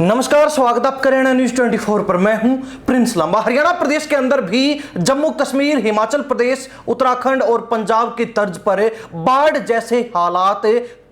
नमस्कार, स्वागत आप हरियाणा न्यूज 24 पर। मैं हूं प्रिंस लांबा। हरियाणा प्रदेश के अंदर भी जम्मू कश्मीर, हिमाचल प्रदेश, उत्तराखंड और पंजाब की तर्ज पर बाढ़ जैसे हालात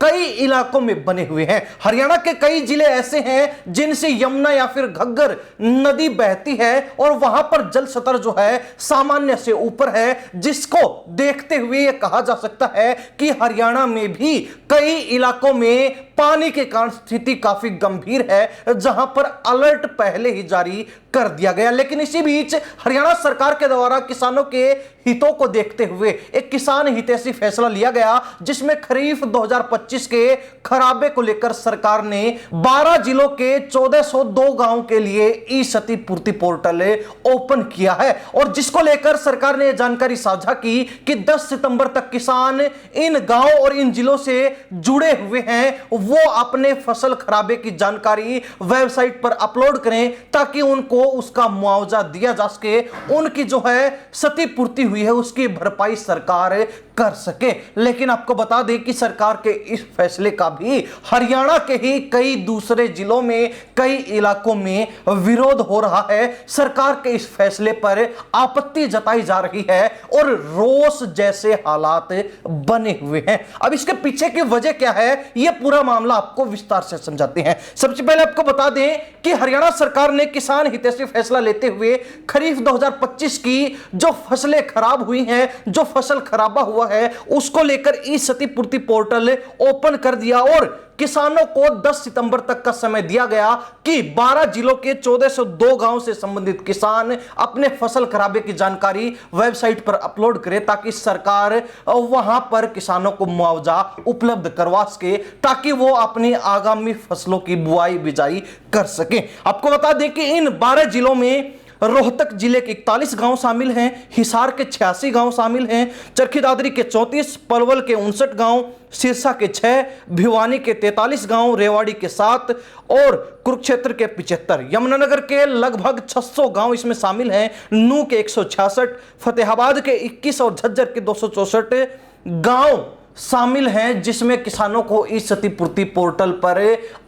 कई इलाकों में बने हुए हैं। हरियाणा के कई जिले ऐसे हैं जिनसे यमुना या फिर घग्गर नदी बहती है और वहां पर जल स्तर जो है सामान्य से ऊपर है, जिसको देखते हुए यह कहा जा सकता है कि हरियाणा में भी कई इलाकों में पानी के कारण स्थिति काफी गंभीर है, जहां पर अलर्ट पहले ही जारी कर दिया गया। लेकिन इसी बीच हरियाणा सरकार के द्वारा किसानों के हितों को देखते हुए एक किसान हितैषी फैसला लिया गया, जिसमें खरीफ 2025 के खराबे को लेकर सरकार ने 12 जिलों के 1402 गांव के लिए ई क्षतिपूर्ति पोर्टल ओपन किया है और जिसको लेकर सरकार ने यह जानकारी साझा की कि 10 सितंबर तक किसान इन गांव और इन जिलों से जुड़े हुए हैं, वो अपने फसल खराबे की जानकारी वेबसाइट पर अपलोड करें ताकि उनको उसका मुआवजा दिया जा सके, उनकी जो है क्षतिपूर्ति हुई है उसकी भरपाई सरकार कर सके। लेकिन आपको बता दें कि सरकार के इस फैसले का भी हरियाणा के ही कई दूसरे जिलों में, कई इलाकों में विरोध हो रहा है। सरकार के इस फैसले पर आपत्ति जताई जा रही है और रोष जैसे हालात बने हुए हैं। अब इसके पीछे की वजह क्या है, यह पूरा मामला आपको विस्तार से समझाते हैं। सबसे पहले आपको बता दें कि हरियाणा सरकार ने किसान हितैषी फैसला लेते हुए खरीफ 2025 की जो फसलें खराब हुई हैं, जो फसल खराबा हुआ है, उसको लेकर ई क्षतिपूर्ति पोर्टल ओपन कर दिया और किसानों को 10 सितंबर तक का समय दिया गया कि 12 जिलों के 1402 गांव से संबंधित किसान अपने फसल खराबे की जानकारी वेबसाइट पर अपलोड करें ताकि सरकार वहां पर किसानों को मुआवजा उपलब्ध करवा सके, ताकि वो अपनी आगामी फसलों की बुआई बिजाई कर सके। आपको बता दें कि इन 12 जिलों में रोहतक जिले के 41 गांव शामिल हैं, हिसार के 86 गांव शामिल हैं, चरखी दादरी के 34, पलवल के 59 गांव, सिरसा के 6, भिवानी के 43 गांव, रेवाड़ी के 7 और कुरुक्षेत्र के 75, यमुनानगर के लगभग 600 गांव इसमें शामिल हैं, नूह के 166, फतेहाबाद के 21 और झज्जर के 264 गांव शामिल हैं, जिसमें किसानों को इस क्षतिपूर्ति पोर्टल पर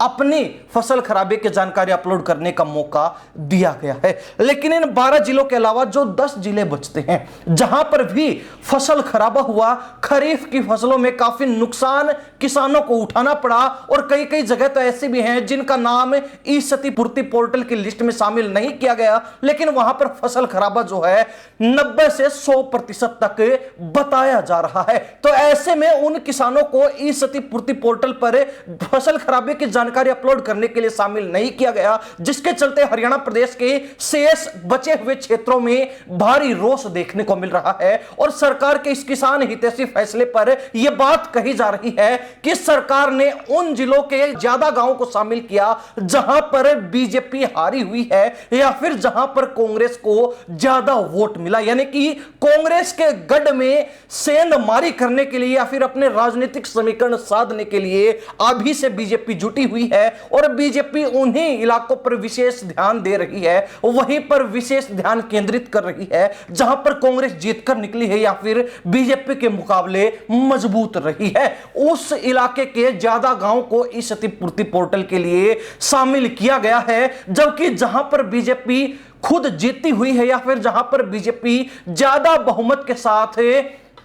अपनी फसल खराबे की जानकारी अपलोड करने का मौका दिया गया है। लेकिन इन 12 जिलों के अलावा जो 10 जिले बचते हैं, जहां पर भी फसल खराबा हुआ, खरीफ की फसलों में काफी नुकसान किसानों को उठाना पड़ा और कई कई जगह तो ऐसे भी हैं जिनका नाम इस क्षतिपूर्ति पोर्टल की लिस्ट में शामिल नहीं किया गया, लेकिन वहां पर फसल खराबा जो है 90 से 100% तक बताया जा रहा है। तो ऐसे में उन किसानों को इस क्षतिपूर्ति पोर्टल पर फसल खराबे की जानकारी अपलोड करने के लिए शामिल नहीं किया गया, जिसके चलते हरियाणा प्रदेश के शेष बचे हुए क्षेत्रों में भारी रोष देखने को मिल रहा है। और सरकार के इस किसान हितैषी फैसले पर यह बात कही जा रही है कि सरकार ने उन जिलों के ज्यादा गांवों को शामिल किया जहां पर बीजेपी हारी हुई है या फिर जहां पर कांग्रेस को ज्यादा वोट मिला, यानी कि कांग्रेस के गढ़ में सेंधमारी करने के लिए या फिर अपने राजनीतिक समीकरण साधने के लिए अभी से बीजेपी जुटी हुई है और बीजेपी उन्हीं इलाकों पर विशेष ध्यान दे रही है, वहीं पर विशेष ध्यान केंद्रित कर रही है जहां पर कांग्रेस जीतकर निकली है या फिर बीजेपी के मुकाबले मजबूत रही है। उस इलाके के ज्यादा गांव को इस क्षतिपूर्ति पोर्टल के लिए शामिल किया गया है, जबकि जहां पर बीजेपी खुद जीती हुई है या फिर जहां पर बीजेपी ज्यादा बहुमत के साथ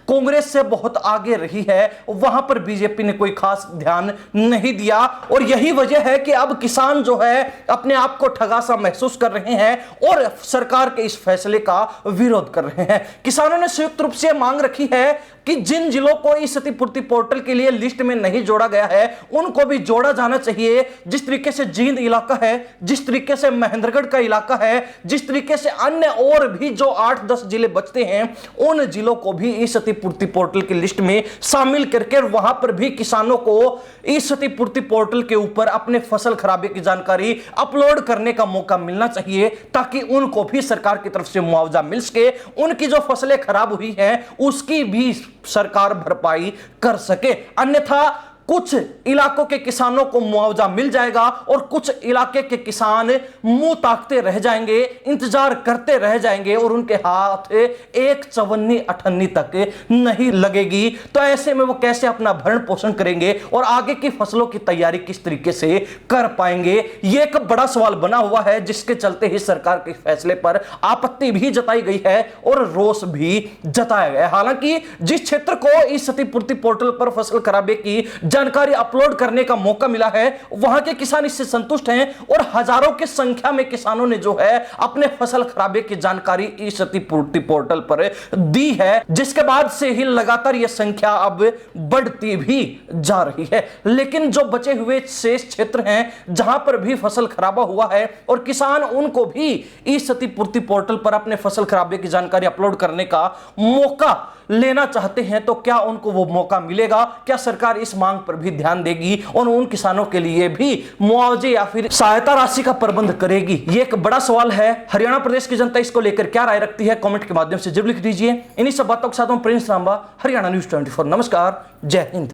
कांग्रेस से बहुत आगे रही है, वहां पर बीजेपी ने कोई खास ध्यान नहीं दिया। और यही वजह है कि अब किसान जो है अपने आप को ठगा सा महसूस कर रहे हैं और सरकार के इस फैसले का विरोध कर रहे हैं। किसानों ने संयुक्त रूप से मांग रखी है कि जिन जिलों को इस क्षतिपूर्ति पोर्टल के लिए लिस्ट में नहीं जोड़ा गया है उनको भी जोड़ा जाना चाहिए। जिस तरीके से जींद इलाका है, जिस तरीके से महेंद्रगढ़ का इलाका है, जिस तरीके से अन्य और भी जो 8-10 जिले बचते हैं, उन जिलों को भी इस क्षतिपूर्ति पोर्टल की लिस्ट में शामिल करके वहां पर भी किसानों को इस क्षतिपूर्ति पोर्टल के ऊपर अपने फसल खराबे की जानकारी अपलोड करने का मौका मिलना चाहिए, ताकि उनको भी सरकार की तरफ से मुआवजा मिल सके, उनकी जो फसलें खराब हुई हैं उसकी भी सरकार भरपाई कर सके। अन्यथा कुछ इलाकों के किसानों को मुआवजा मिल जाएगा और कुछ इलाके के किसान मुंह ताकते रह जाएंगे, इंतजार करते रह जाएंगे और उनके हाथ एक चवन्नी अठन्नी तक नहीं लगेगी। तो ऐसे में वो कैसे अपना भरण पोषण करेंगे और आगे की फसलों की तैयारी किस तरीके से कर पाएंगे, ये एक बड़ा सवाल बना हुआ है, जिसके चलते ही सरकार के फैसले पर आपत्ति भी जताई गई है और रोष भी जताया गया। हालांकि जिस क्षेत्र को ई क्षतिपूर्ति पोर्टल पर फसल खराबे की जानकारी अपलोड करने का मौका मिला है, वहां के किसान इससे संतुष्ट हैं और हजारों की संख्या में किसानों ने जो है अपने फसल खराबे की जानकारी ई क्षतिपूर्ति पोर्टल पर दी है, जिसके बाद से ही लगातार यह संख्या अब बढ़ती भी जा रही है। लेकिन जो बचे हुए शेष क्षेत्र हैं जहां पर भी फसल खराबा हुआ है और किसान उनको भी ई क्षतिपूर्ति पोर्टल पर अपने फसल खराबे की जानकारी अपलोड करने का मौका लेना चाहते हैं, तो क्या उनको वो मौका मिलेगा? क्या सरकार इस मांग पर भी ध्यान देगी और उन किसानों के लिए भी मुआवजे या फिर सहायता राशि का प्रबंध करेगी? ये एक बड़ा सवाल है। हरियाणा प्रदेश की जनता इसको लेकर क्या राय रखती है, कमेंट के माध्यम से जरूर लिख दीजिए। इन्हीं सब बातों के साथ प्रिंस लांबा, हरियाणा न्यूज 24। नमस्कार, जय हिंद।